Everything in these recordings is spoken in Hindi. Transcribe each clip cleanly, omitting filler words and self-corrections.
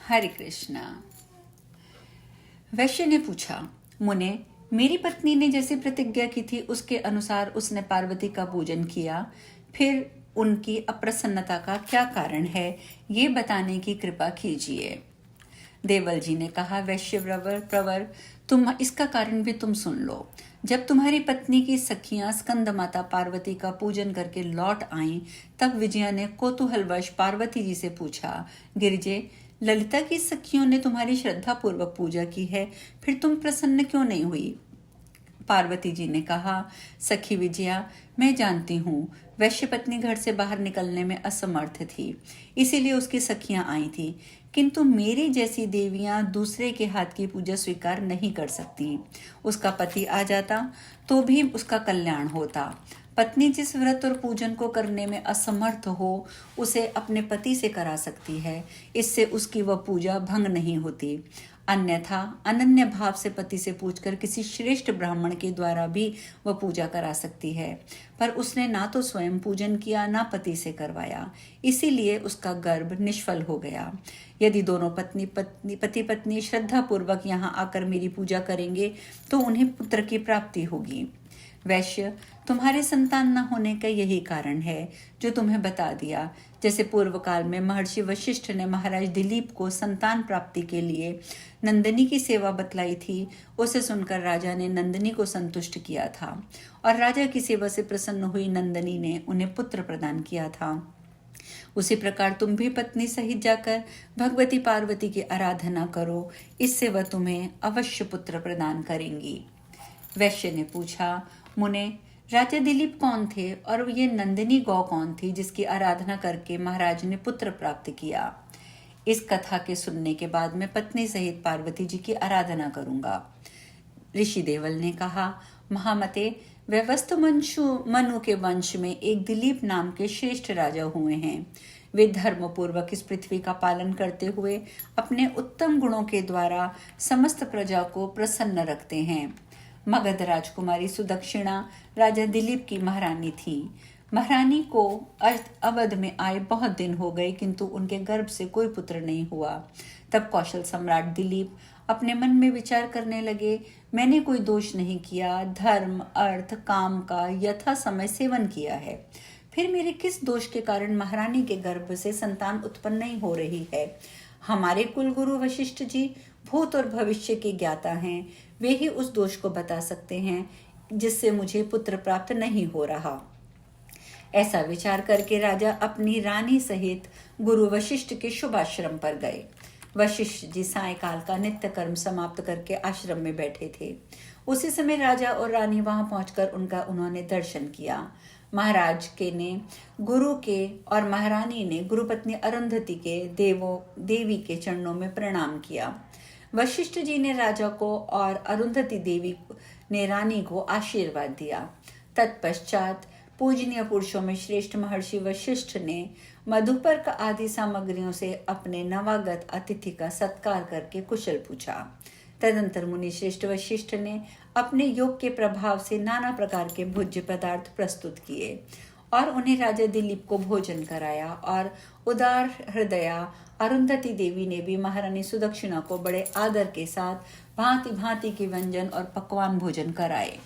हरे कृष्णा। वैश्य ने पूछा, मुने, मेरी पत्नी ने जैसी प्रतिज्ञा की थी उसके अनुसार उसने पार्वती का पूजन किया, फिर उनकी अप्रसन्नता का क्या कारण है, ये बताने की कृपा कीजिए। देवल जी ने कहा, वैश्य प्रवर, तुम इसका कारण भी तुम सुन लो। जब तुम्हारी पत्नी की सखियां स्कंद माता पार्वती का पूजन करके लौट आईं, तब विजया ने कौतूहलवश पार्वती जी से पूछा, गिरिजे, ललिता की सखियों ने तुम्हारी श्रद्धा पूर्वक पूजा की है, फिर तुम प्रसन्न क्यों नहीं हुई? पार्वती जी ने कहा, सखी विजया, मैं जानती हूँ वैश्य पत्नी घर से बाहर निकलने में असमर्थ थी, इसीलिए उसकी सखियां आई थी, किंतु मेरी जैसी देवियां दूसरे के हाथ की पूजा स्वीकार नहीं कर सकती। उसका पति आ जाता तो भी उसका कल्याण होता। पत्नी जिस व्रत और पूजन को करने में असमर्थ हो, उसे अपने पति से करा सकती है, इससे उसकी वह पूजा भंग नहीं होती। अन्यथा अनन्य भाव से पति से पूछकर किसी श्रेष्ठ ब्राह्मण के द्वारा भी वह पूजा करा सकती है, पर उसने ना तो स्वयं पूजन किया, ना पति से करवाया, इसीलिए उसका गर्भ निष्फल हो गया। यदि दोनों पति पत्नी श्रद्धा पूर्वक यहाँ आकर मेरी पूजा करेंगे तो उन्हें पुत्र की प्राप्ति होगी। वैश्य, तुम्हारे संतान न होने का यही कारण है जो तुम्हें बता दिया। जैसे पूर्व काल में महर्षि वशिष्ठ ने महाराज दिलीप को संतान प्राप्ति के लिए नंदिनी की सेवा बतलाई थी, उसे सुनकर राजा ने नंदिनी को संतुष्ट किया था और राजा की सेवा से प्रसन्न हुई नंदिनी ने उन्हें पुत्र प्रदान किया था। उसी प्रकार तुम भी पत्नी सहित जाकर भगवती पार्वती की आराधना करो, इससे वह तुम्हें अवश्य पुत्र प्रदान करेंगी। वैश्य ने पूछा, मुने, राजा दिलीप कौन थे और ये नंदिनी गौ कौन थी जिसकी आराधना करके महाराज ने पुत्र प्राप्त किया? इस कथा के सुनने के बाद मैं पत्नी सहित पार्वती जी की आराधना करूंगा। ऋषि देवल ने कहा, महामते, व्यवस्थ मनु के वंश में एक दिलीप नाम के श्रेष्ठ राजा हुए हैं। वे धर्म पूर्वक इस पृथ्वी का पालन करते हुए अपने उत्तम गुणों के द्वारा समस्त प्रजा को प्रसन्न रखते हैं। मगध राजकुमारी सुदक्षिणा राजा दिलीप की महारानी थी। महारानी को अवध में आए बहुत दिन हो गए, किंतु उनके गर्भ से कोई पुत्र नहीं हुआ। तब कौशल सम्राट दिलीप अपने मन में विचार करने लगे, मैंने कोई दोष नहीं किया, धर्म अर्थ काम का यथा समय सेवन किया है, फिर मेरे किस दोष के कारण महारानी के गर्भ से संतान उत्पन्न नहीं हो रही है? हमारे कुल गुरु वशिष्ठ जी भूत और भविष्य के ज्ञाता हैं, वे ही उस दोष को बता सकते हैं जिससे मुझे पुत्र प्राप्त नहीं हो रहा। ऐसा विचार करके राजा अपनी रानी सहित गुरु वशिष्ठ के शुभ आश्रम पर गए। वशिष्ठ जी सायंकाल का नित्य कर्म समाप्त करके आश्रम में बैठे थे। उसी समय राजा और रानी वहां पहुंचकर उन्होंने दर्शन किया। महाराज के ने गुरु के और महारानी ने गुरुपत्नी अरुंधति के देवी के चरणों में प्रणाम किया। वशिष्ठ जी ने राजा को और अरुंधति देवी ने रानी को आशीर्वाद दिया। तत्पश्चात पूजनीय पुरुषों में श्रेष्ठ महर्षि वशिष्ठ ने मधुपर्क आदि सामग्रियों से अपने नवागत अतिथि का सत्कार करके कुशल पूछा। तदंतर मुनि श्रेष्ठ वशिष्ठ ने अपने योग के प्रभाव से नाना प्रकार के भोज्य पदार्थ प्रस्तुत किए और उन्हें राजा दिलीप को भोजन कराया, और उदार हृदया अरुंधति देवी ने भी महारानी सुदक्षिणा को बड़े आदर के साथ भांति भांति के व्यंजन और पकवान भोजन कराए।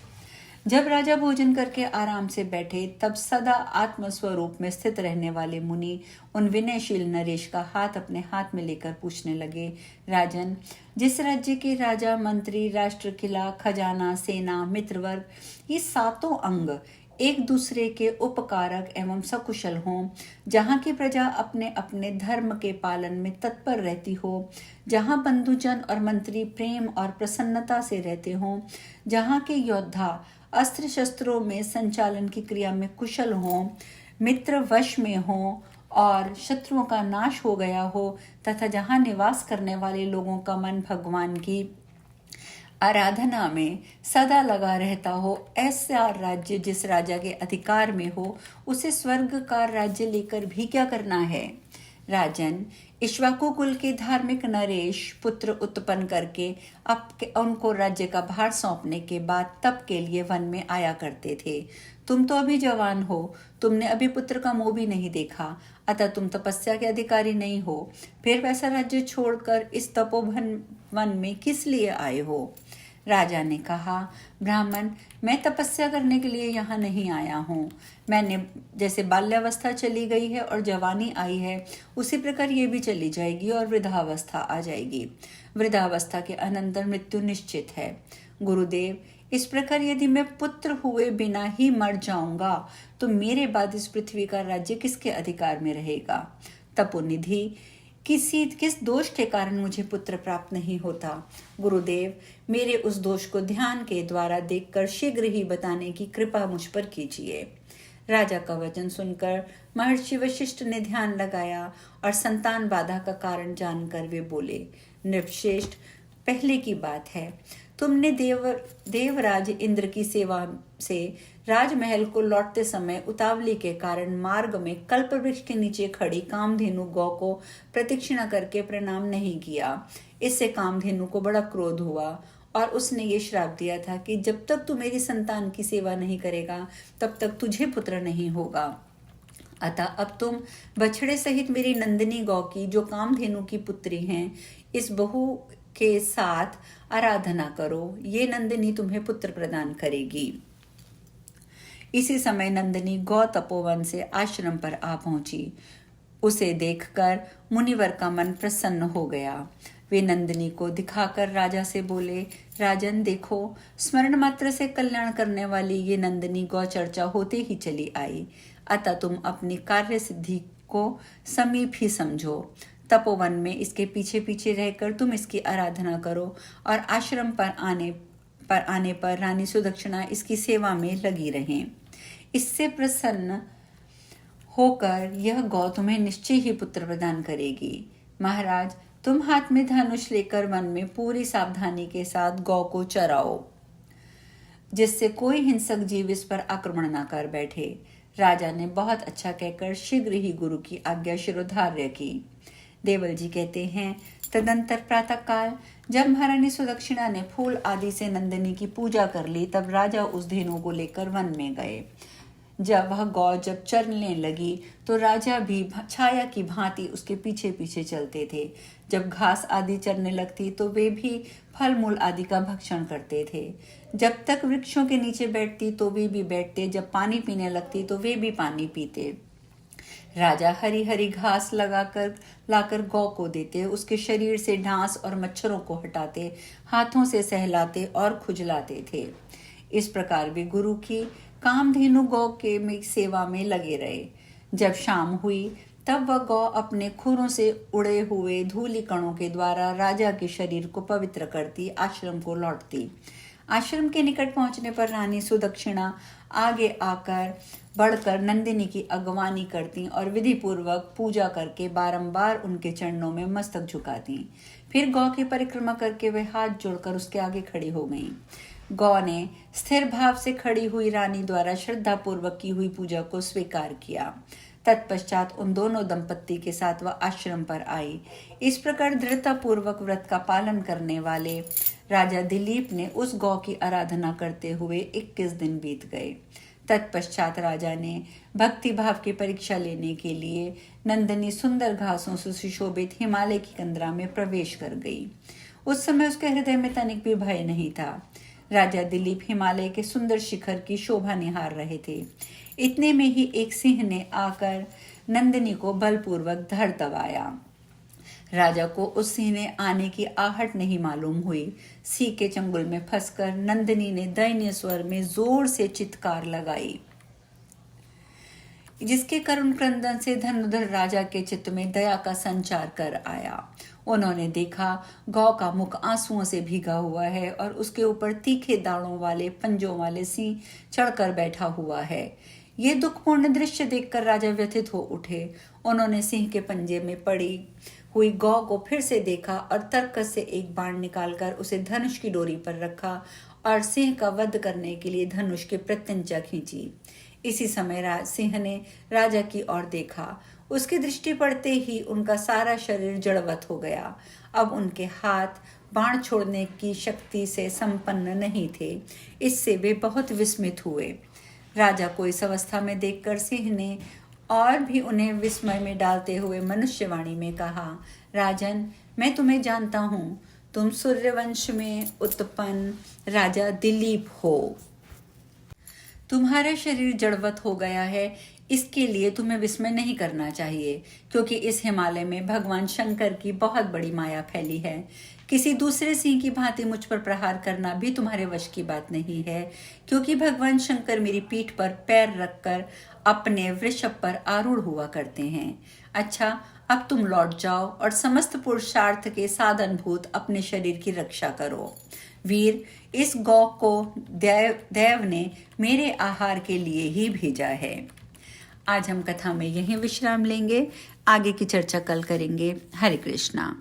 जब राजा भोजन करके आराम से बैठे, तब सदा आत्मस्वरूप में स्थित रहने वाले मुनि उन विनयशील नरेश का हाथ अपने हाथ में लेकर पूछने लगे, राजन, जिस राज्य के राजा, मंत्री, राष्ट्र, किला, खजाना, सेना, मित्रवर्ग, ये सातों अंग एक दूसरे के उपकारक एवं सकुशल हों, जहाँ की प्रजा अपने अपने धर्म के पालन में तत्पर रहती हो, जहाँ बंधुजन और मंत्री प्रेम और प्रसन्नता से रहते हों, जहाँ के योद्धा अस्त्र शस्त्रों में संचालन की क्रिया में कुशल हों, मित्र वश में हों और शत्रुओं का नाश हो गया हो, तथा जहाँ निवास करने वाले लोगों का मन भगवान की आराधना में सदा लगा रहता हो, ऐसा राज्य जिस राजा के अधिकार में हो, उसे स्वर्ग का राज्य लेकर भी क्या करना है? राजन, इक्ष्वाकु कुल के धार्मिक नरेश पुत्र उत्पन्न करके उनको राज्य का भार सौंपने के बाद तप के लिए वन में आया करते थे। तुम तो अभी जवान हो, तुमने अभी पुत्र का मुंह भी नहीं देखा, अतः तुम तपस्या के अधिकारी नहीं हो, फिर वैसा राज्य छोड़कर इस तपोवन वन में किस लिए आए हो? राजा ने कहा, ब्राह्मण, मैं तपस्या करने के लिए यहाँ नहीं आया हूँ। मैंने जैसे बाल्यावस्था चली गई है और जवानी आई है, उसी प्रकार ये भी चली जाएगी और वृद्धावस्था आ जाएगी। वृद्धावस्था के अनंतर मृत्यु निश्चित है। गुरुदेव, इस प्रकार यदि मैं पुत्र हुए बिना ही मर जाऊंगा तो मेरे बाद इस पृथ्वी का राज्य किसके अधिकार में रहेगा? तपोनिधि, किस दोष के कारण मुझे पुत्र प्राप्त नहीं होता? गुरुदेव, मेरे उस दोष को ध्यान के द्वारा देखकर शीघ्र ही बताने की कृपा मुझ पर कीजिए। राजा का वचन सुनकर महर्षि वशिष्ठ ने ध्यान लगाया और संतान बाधा का कारण जानकर वे बोले, नृपश्रेष्ठ, पहले की बात है, तुमने देवराज इंद्र की सेवा से राजमहल को लौटते समय उतावली के कारण मार्ग में कल्प वृक्ष के नीचे खड़ी कामधेनु गौ को प्रदक्षिणा करके प्रणाम नहीं किया। इससे कामधेनु को बड़ा क्रोध हुआ और उसने ये श्राप दिया था कि जब तक तू मेरी संतान की सेवा नहीं करेगा तब तक तुझे पुत्र नहीं होगा। अतः अब तुम बछड़े सहित मेरी नंदिनी गौ की, जो कामधेनु की पुत्री हैं, इस बहू के साथ आराधना करो। ये नंदिनी तुम्हें पुत्र प्रदान करेगी। इसी समय नंदिनी गौ तपोवन से आश्रम पर आ पहुंची। उसे देखकर मुनिवर का मन प्रसन्न हो गया। वे नंदिनी को दिखाकर राजा से बोले, राजन देखो, स्मरण मात्र से कल्याण करने वाली ये नंदिनी गौ चर्चा होते ही चली आई। अतः तुम अपनी कार्य सिद्धि को समीप ही समझो। तपोवन में इसके पीछे पीछे रहकर तुम इसकी आराधना करो और आश्रम पर आने पर रानी सुदक्षिणा इसकी सेवा में लगी रहें। इससे प्रसन्न होकर यह गौ तुम्हें निश्चय ही पुत्र प्रदान करेगी। महाराज, तुम हाथ में धनुष लेकर वन में पूरी सावधानी के साथ गौ को चराओ, जिससे कोई हिंसक जीव इस पर आक्रमण न कर बैठे। राजा ने बहुत अच्छा कहकर शीघ्र ही गुरु की आज्ञा शिरोधार्य की। देवल जी कहते हैं, तदंतर प्रातःकाल जब महारानी सुदक्षिणा ने फूल आदि से नंदिनी की पूजा कर ली, तब राजा उस धेनु को लेकर वन में गए। जब वह गौ चरने लगी तो राजा भी छाया की भांति उसके पीछे पीछे चलते थे। जब घास आदि चरने लगती तो वे भी फल मूल आदि का भक्षण करते थे। जब तक वृक्षों के नीचे बैठती तो वे भी बैठते, जब पानी पीने लगती तो वे भी पानी पीते। राजा हरी हरी घास लाकर गौ को देते, उसके शरीर से डांस और मच्छरों को हटाते, हाथों से सहलाते और खुजलाते थे। इस प्रकार वे गुरु की कामधेनु गौ के सेवा में लगे रहे। जब शाम हुई तब वह गौ अपने खुरों से उड़े हुए धूलि कणों के द्वारा राजा के शरीर को पवित्र करती आश्रम को लौटती। आश्रम के निकट पहुंचने पर रानी सुदक्षिणा आगे आकर बढ़कर नंदिनी की अगवानी करती और विधि पूर्वक पूजा करके बारंबार उनके चरणों में मस्तक झुकाती। फिर गौ की परिक्रमा करके वे हाथ जोड़कर उसके आगे खड़ी हो गईं। गौ ने स्थिर भाव से खड़ी हुई रानी द्वारा श्रद्धा पूर्वक की हुई पूजा को स्वीकार किया। तत्पश्चात उन दोनों दंपत्ति के साथ वह आश्रम पर आई। इस प्रकार दृढ़ता पूर्वक व्रत का पालन करने वाले राजा दिलीप ने उस गौ की आराधना करते हुए 21 दिन बीत गए। तत्पश्चात राजा ने भक्ति भाव की परीक्षा लेने के लिए नंदिनी सुंदर घासों से सुशोभित हिमालय की कंदरा में प्रवेश कर गई। उस समय उसके हृदय में तनिक भी भय नहीं था। राजा दिलीप हिमालय के सुंदर शिखर की शोभा निहार रहे थे। इतने में ही एक सिंह ने आकर नंदिनी को बलपूर्वक धर दबाया। राजा को उस सिंह ने आने की आहट नहीं मालूम हुई। सिंह के चंगुल में फंसकर नंदिनी ने दयनीय स्वर में जोर से चित्कार लगाई, जिसके करुण क्रंदन से धनुधर राजा के चित्त में दया का संचार कर आया। उन्होंने देखा गौ का मुख आंसुओं से भीगा हुआ है और उसके ऊपर तीखे दाढ़ों वाले पंजों वाले सिंह चढ़कर बैठा हुआ है। ये दुखपूर्ण दृश्य देखकर राजा व्यथित हो उठे। उन्होंने सिंह के पंजे में पड़ी हुई गौ को फिर से देखा और तर्कस से एक बाण निकालकर उसे धनुष की डोरी पर रखा और सिंह का वध करने के लिए धनुष की प्रत्यंचा खींची। इसी समय सिंह ने राजा की ओर देखा। उसकी दृष्टि पड़ते ही उनका सारा शरीर जड़वत हो गया। अब उनके हाथ बाण छोड़ने की शक्ति से संपन्न नहीं थे। इससे वे बहुत विस्मित हुए। राजा को इस अवस्था में देखकर सिंह ने और भी उन्हें विस्मय में डालते हुए मनुष्यवाणी में कहा, राजन, मैं तुम्हें जानता हूँ। तुम सूर्यवंश में उत्पन्न राजा दिलीप हो। तुम्हारा शरीर जड़वत हो गया है, इसके लिए तुम्हें विस्मय नहीं करना चाहिए, क्योंकि इस हिमालय में भगवान शंकर की बहुत बड़ी माया फैली है। किसी दूसरे सिंह की भांति मुझ पर प्रहार करना भी तुम्हारे वश की बात नहीं है, क्योंकि भगवान शंकर मेरी पीठ पर पैर रखकर अपने वृषभ पर आरूढ़ हुआ करते हैं। अच्छा, अब तुम लौट जाओ और समस्त पुरुषार्थ के साधनभूत अपने शरीर की रक्षा करो। वीर, इस गौ को देव ने मेरे आहार के लिए ही भेजा है। आज हम कथा में यहीं विश्राम लेंगे, आगे की चर्चा कल करेंगे। हरे कृष्णा।